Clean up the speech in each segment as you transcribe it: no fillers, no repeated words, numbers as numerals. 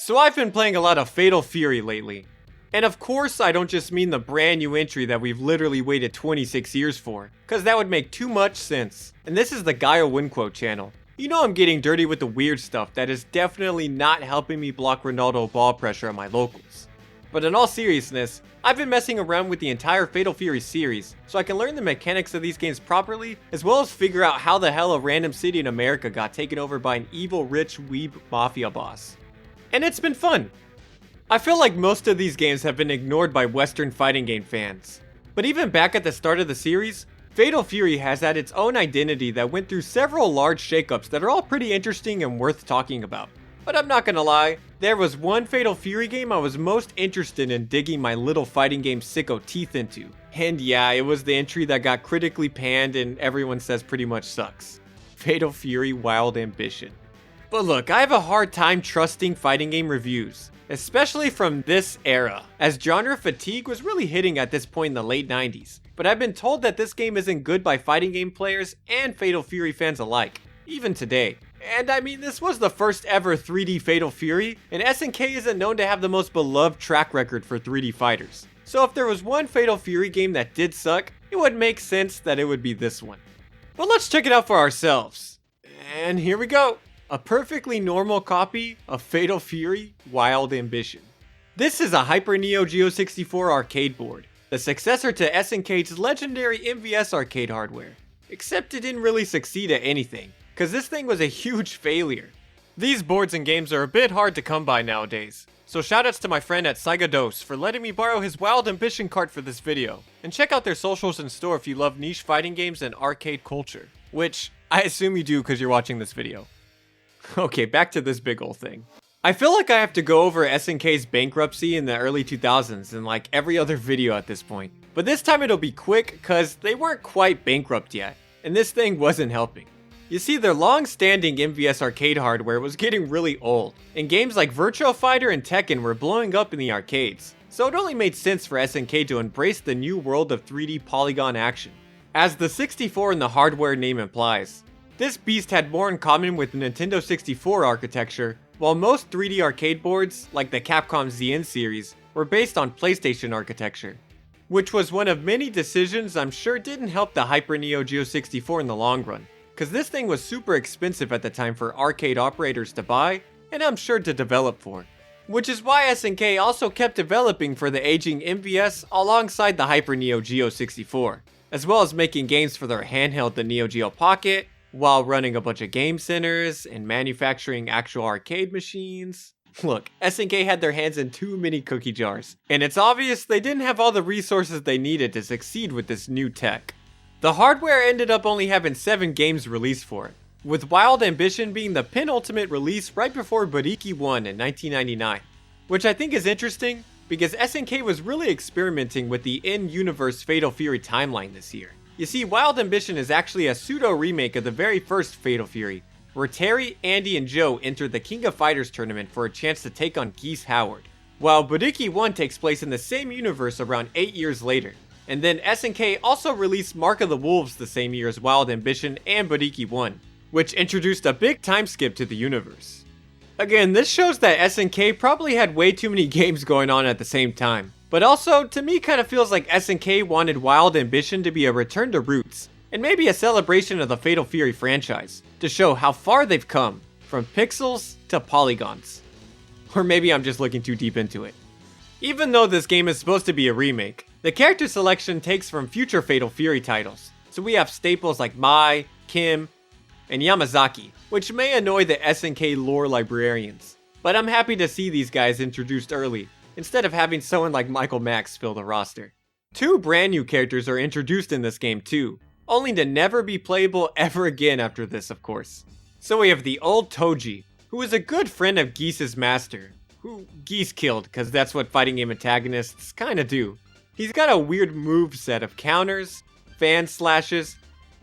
So I've been playing a lot of Fatal Fury lately. And of course I don't just mean the brand new entry that we've literally waited 26 years for, cause that would make too much sense. And this is the Gaio Winquote channel. You know I'm getting dirty with the weird stuff that is definitely not helping me block Ronaldo ball pressure on my locals. But in all seriousness, I've been messing around with the entire Fatal Fury series, so I can learn the mechanics of these games properly, as well as figure out how the hell a random city in America got taken over by an evil rich weeb mafia boss. And it's been fun. I feel like most of these games have been ignored by Western fighting game fans. But even back at the start of the series, Fatal Fury has had its own identity that went through several large shakeups that are all pretty interesting and worth talking about. But I'm not gonna lie, there was one Fatal Fury game I was most interested in digging my little fighting game sicko teeth into. And yeah, it was the entry that got critically panned and everyone says pretty much sucks. Fatal Fury Wild Ambition. But look, I have a hard time trusting fighting game reviews, especially from this era, as genre fatigue was really hitting at this point in the late 90s. But I've been told that this game isn't good by fighting game players and Fatal Fury fans alike, even today. And I mean, this was the first ever 3D Fatal Fury, and SNK isn't known to have the most beloved track record for 3D fighters. So if there was one Fatal Fury game that did suck, it would make sense that it would be this one. But let's check it out for ourselves. And here we go. A perfectly normal copy of Fatal Fury Wild Ambition. This is a Hyper Neo Geo 64 arcade board, the successor to SNK's legendary MVS arcade hardware. Except it didn't really succeed at anything, cause this thing was a huge failure. These boards and games are a bit hard to come by nowadays, so shoutouts to my friend at SaigaDOS for letting me borrow his Wild Ambition cart for this video, and check out their socials and store if you love niche fighting games and arcade culture, which I assume you do cause you're watching this video. Okay, back to this big ol' thing. I feel like I have to go over SNK's bankruptcy in the early 2000s in like every other video at this point. But this time it'll be quick cause they weren't quite bankrupt yet, and this thing wasn't helping. You see, their long-standing MVS arcade hardware was getting really old, and games like Virtua Fighter and Tekken were blowing up in the arcades, so it only made sense for SNK to embrace the new world of 3D polygon action. As the 64 in the hardware name implies, this beast had more in common with the Nintendo 64 architecture, while most 3D arcade boards, like the Capcom ZN series, were based on PlayStation architecture. Which was one of many decisions I'm sure didn't help the Hyper Neo Geo 64 in the long run, cause this thing was super expensive at the time for arcade operators to buy, and I'm sure to develop for. Which is why SNK also kept developing for the aging MVS alongside the Hyper Neo Geo 64, as well as making games for their handheld the Neo Geo Pocket, while running a bunch of game centers and manufacturing actual arcade machines. Look, SNK had their hands in too many cookie jars, and it's obvious they didn't have all the resources they needed to succeed with this new tech. The hardware ended up only having 7 games released for it, with Wild Ambition being the penultimate release right before Budokai 1 in 1999. Which I think is interesting, because SNK was really experimenting with the in-universe Fatal Fury timeline this year. You see, Wild Ambition is actually a pseudo-remake of the very first Fatal Fury, where Terry, Andy, and Joe enter the King of Fighters tournament for a chance to take on Geese Howard, while Budokai 1 takes place in the same universe around 8 years later. And then SNK also released Mark of the Wolves the same year as Wild Ambition and Budokai 1, which introduced a big time skip to the universe. Again, this shows that SNK probably had way too many games going on at the same time. But also, to me kinda feels like SNK wanted Wild Ambition to be a return to roots, and maybe a celebration of the Fatal Fury franchise, to show how far they've come, from pixels to polygons. Or maybe I'm just looking too deep into it. Even though this game is supposed to be a remake, the character selection takes from future Fatal Fury titles, so we have staples like Mai, Kim, and Yamazaki, which may annoy the SNK lore librarians. But I'm happy to see these guys introduced early, instead of having someone like Michael Max fill the roster. 2 brand new characters are introduced in this game too, only to never be playable ever again after this, of course. So we have the old Toji, who is a good friend of Geese's master, who Geese killed cause that's what fighting game antagonists kinda do. He's got a weird moveset of counters, fan slashes,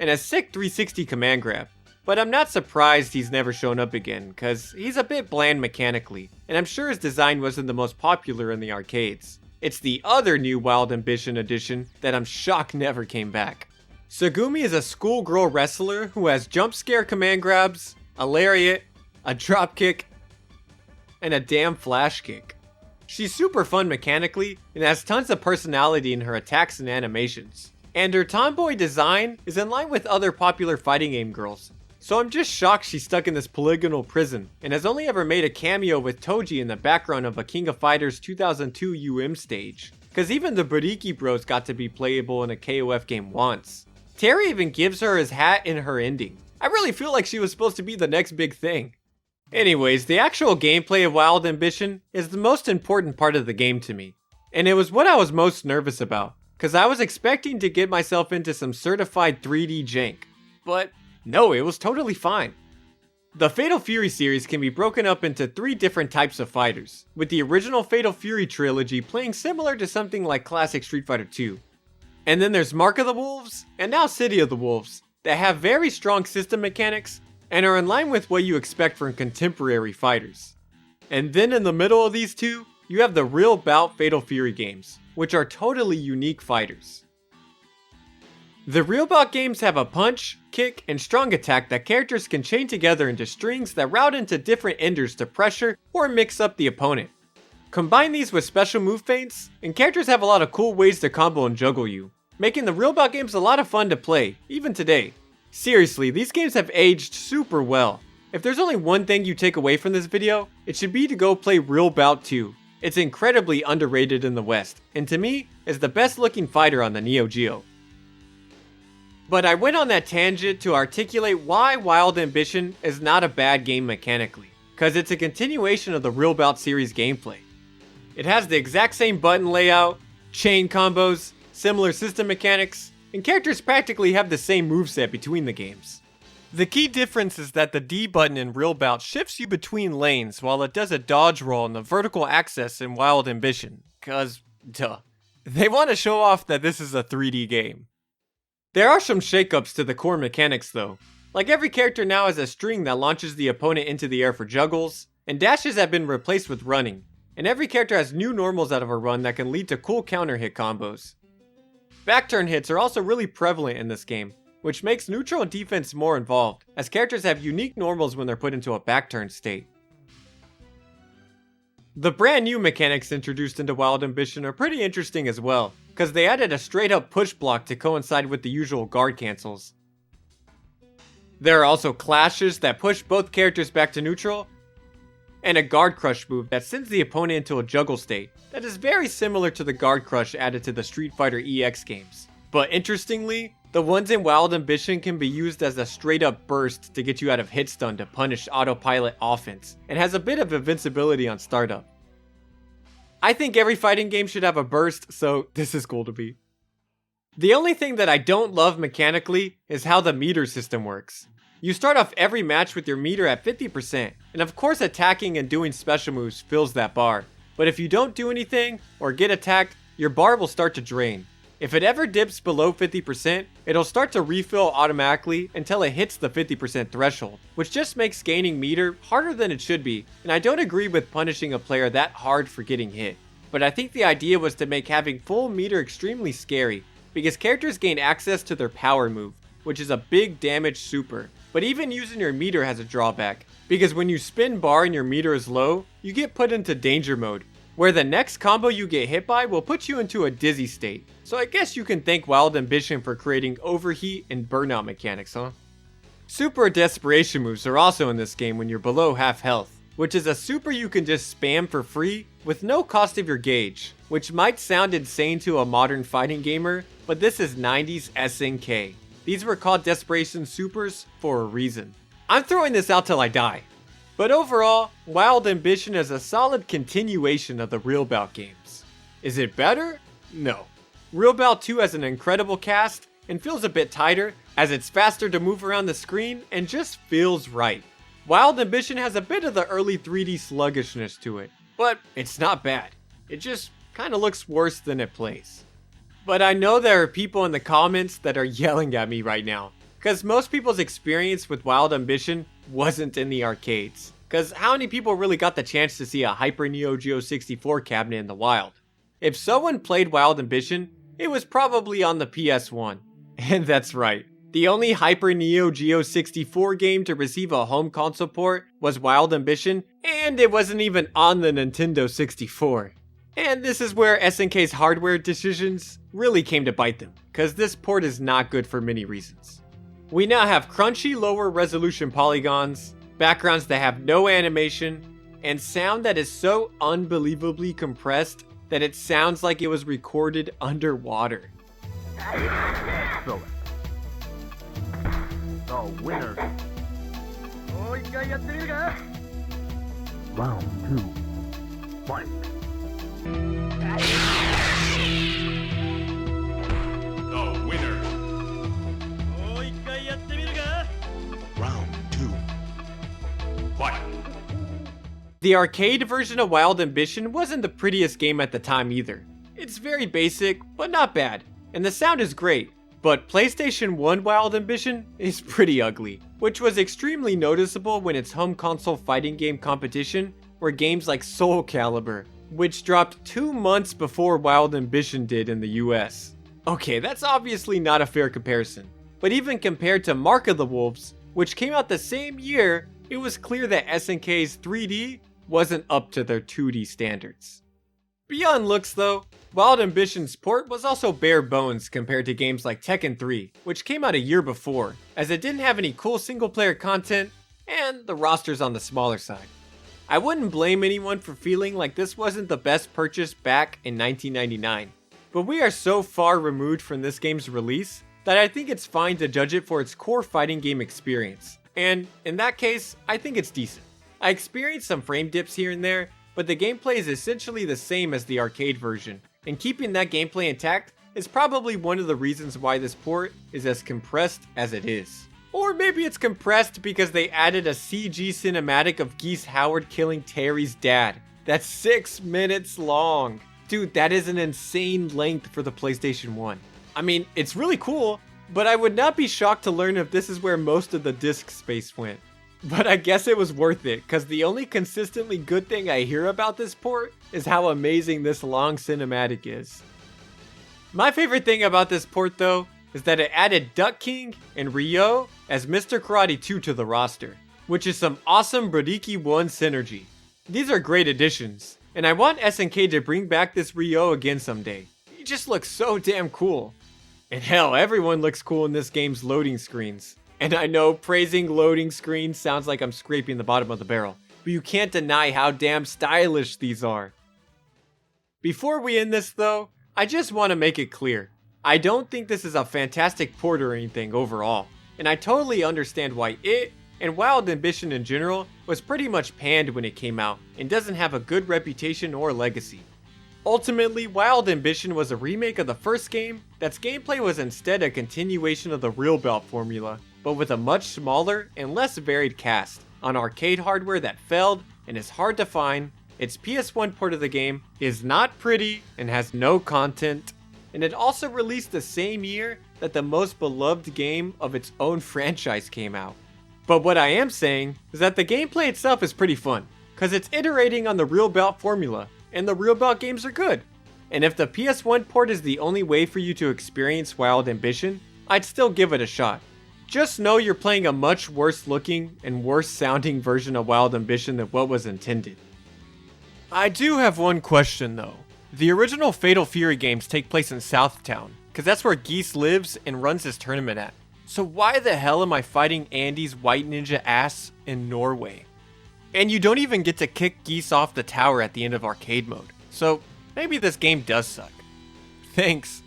and a sick 360 command grab. But I'm not surprised he's never shown up again, cause he's a bit bland mechanically, and I'm sure his design wasn't the most popular in the arcades. It's the other new Wild Ambition edition that I'm shocked never came back. Tsugumi is a schoolgirl wrestler who has jump scare command grabs, a lariat, a dropkick, and a damn flash kick. She's super fun mechanically and has tons of personality in her attacks and animations. And her tomboy design is in line with other popular fighting game girls. So I'm just shocked she's stuck in this polygonal prison and has only ever made a cameo with Toji in the background of a King of Fighters 2002 UM stage. Cause even the Buriki bros got to be playable in a KOF game once. Terry even gives her his hat in her ending. I really feel like she was supposed to be the next big thing. Anyways, the actual gameplay of Wild Ambition is the most important part of the game to me. And it was what I was most nervous about, cause I was expecting to get myself into some certified 3D jank. But no, it was totally fine. The Fatal Fury series can be broken up into 3 different types of fighters, with the original Fatal Fury trilogy playing similar to something like classic Street Fighter 2. And then there's Mark of the Wolves, and now City of the Wolves, that have very strong system mechanics, and are in line with what you expect from contemporary fighters. And then in the middle of these two, you have the Real Bout Fatal Fury games, which are totally unique fighters. The Real Bout games have a punch, kick, and strong attack that characters can chain together into strings that route into different enders to pressure or mix up the opponent. Combine these with special move feints, and characters have a lot of cool ways to combo and juggle you, making the Real Bout games a lot of fun to play, even today. Seriously, these games have aged super well. If there's only one thing you take away from this video, it should be to go play Real Bout 2. It's incredibly underrated in the West, and to me, is the best looking fighter on the Neo Geo. But I went on that tangent to articulate why Wild Ambition is not a bad game mechanically, cause it's a continuation of the Real Bout series gameplay. It has the exact same button layout, chain combos, similar system mechanics, and characters practically have the same moveset between the games. The key difference is that the D button in Real Bout shifts you between lanes while it does a dodge roll in the vertical axis in Wild Ambition, cause duh. They want to show off that this is a 3D game. There are some shakeups to the core mechanics though. Like every character now has a string that launches the opponent into the air for juggles, and dashes have been replaced with running, and every character has new normals out of a run that can lead to cool counter hit combos. Backturn hits are also really prevalent in this game, which makes neutral defense more involved, as characters have unique normals when they're put into a backturn state. The brand new mechanics introduced into Wild Ambition are pretty interesting as well, cause they added a straight up push block to coincide with the usual guard cancels. There are also clashes that push both characters back to neutral, and a guard crush move that sends the opponent into a juggle state that is very similar to the guard crush added to the Street Fighter EX games. But interestingly, the ones in Wild Ambition can be used as a straight up burst to get you out of hit stun to punish autopilot offense, and has a bit of invincibility on startup. I think every fighting game should have a burst, so this is cool to me. The only thing that I don't love mechanically is how the meter system works. You start off every match with your meter at 50%, and of course attacking and doing special moves fills that bar. But if you don't do anything, or get attacked, your bar will start to drain. If it ever dips below 50%, it'll start to refill automatically until it hits the 50% threshold, which just makes gaining meter harder than it should be, and I don't agree with punishing a player that hard for getting hit. But I think the idea was to make having full meter extremely scary, because characters gain access to their power move, which is a big damage super. But even using your meter has a drawback, because when you spin bar and your meter is low, you get put into danger mode, where the next combo you get hit by will put you into a dizzy state. So I guess you can thank Wild Ambition for creating overheat and burnout mechanics, huh? Super desperation moves are also in this game when you're below half health, which is a super you can just spam for free with no cost of your gauge, which might sound insane to a modern fighting gamer, but this is 90s SNK. These were called desperation supers for a reason. I'm throwing this out till I die. But overall, Wild Ambition is a solid continuation of the Real Bout games. Is it better? No. Real Bout 2 has an incredible cast and feels a bit tighter, as it's faster to move around the screen and just feels right. Wild Ambition has a bit of the early 3D sluggishness to it, but it's not bad. It just kinda looks worse than it plays. But I know there are people in the comments that are yelling at me right now, cause most people's experience with Wild Ambition wasn't in the arcades. Cause how many people really got the chance to see a Hyper Neo Geo 64 cabinet in the wild? If someone played Wild Ambition, it was probably on the PS1. And that's right, The only Hyper Neo Geo 64 game to receive a home console port was Wild Ambition, and it wasn't even on the Nintendo 64. And this is where SNK's hardware decisions really came to bite them, cause this port is not good for many reasons. We now have crunchy lower resolution polygons, backgrounds that have no animation, and sound that is so unbelievably compressed that it sounds like it was recorded underwater. Excellent. The winner. Round 2. Fight. The winner. Round 2. Fight. The arcade version of Wild Ambition wasn't the prettiest game at the time either. It's very basic, but not bad, and the sound is great. But PlayStation 1 Wild Ambition is pretty ugly, which was extremely noticeable when its home console fighting game competition were games like Soul Calibur, which dropped 2 months before Wild Ambition did in the US. Okay, that's obviously not a fair comparison, but even compared to Mark of the Wolves, which came out the same year, it was clear that SNK's 3D wasn't up to their 2D standards. Beyond looks though, Wild Ambition's port was also bare bones compared to games like Tekken 3, which came out a year before, as it didn't have any cool single player content, and the roster's on the smaller side. I wouldn't blame anyone for feeling like this wasn't the best purchase back in 1999, but we are so far removed from this game's release that I think it's fine to judge it for its core fighting game experience, and in that case, I think it's decent. I experienced some frame dips here and there, but the gameplay is essentially the same as the arcade version, and keeping that gameplay intact is probably one of the reasons why this port is as compressed as it is. Or maybe it's compressed because they added a CG cinematic of Geese Howard killing Terry's dad. That's 6 minutes long. Dude, that is an insane length for the PlayStation 1. I mean, it's really cool, but I would not be shocked to learn if this is where most of the disk space went. But I guess it was worth it, cause the only consistently good thing I hear about this port is how amazing this long cinematic is. My favorite thing about this port though, is that it added Duck King and Ryo as Mr. Karate 2 to the roster, which is some awesome Bradiki 1 synergy. These are great additions, and I want SNK to bring back this Ryo again someday. He just looks so damn cool. And hell, everyone looks cool in this game's loading screens. And I know praising loading screens sounds like I'm scraping the bottom of the barrel, but you can't deny how damn stylish these are. Before we end this though, I just want to make it clear. I don't think this is a fantastic port or anything overall, and I totally understand why it, and Wild Ambition in general, was pretty much panned when it came out, and doesn't have a good reputation or legacy. Ultimately, Wild Ambition was a remake of the first game that's gameplay was instead a continuation of the Real Belt formula, but with a much smaller and less varied cast, on arcade hardware that failed and is hard to find. Its PS1 port of the game is not pretty and has no content, and it also released the same year that the most beloved game of its own franchise came out. But what I am saying is that the gameplay itself is pretty fun, cause it's iterating on the Real Belt formula, and the Real Belt games are good. And if the PS1 port is the only way for you to experience Wild Ambition, I'd still give it a shot. Just know you're playing a much worse looking and worse sounding version of Wild Ambition than what was intended. I do have one question though. The original Fatal Fury games take place in Southtown, cause that's where Geese lives and runs his tournament at. So why the hell am I fighting Andy's white ninja ass in Norway? And you don't even get to kick Geese off the tower at the end of arcade mode. So maybe this game does suck. Thanks.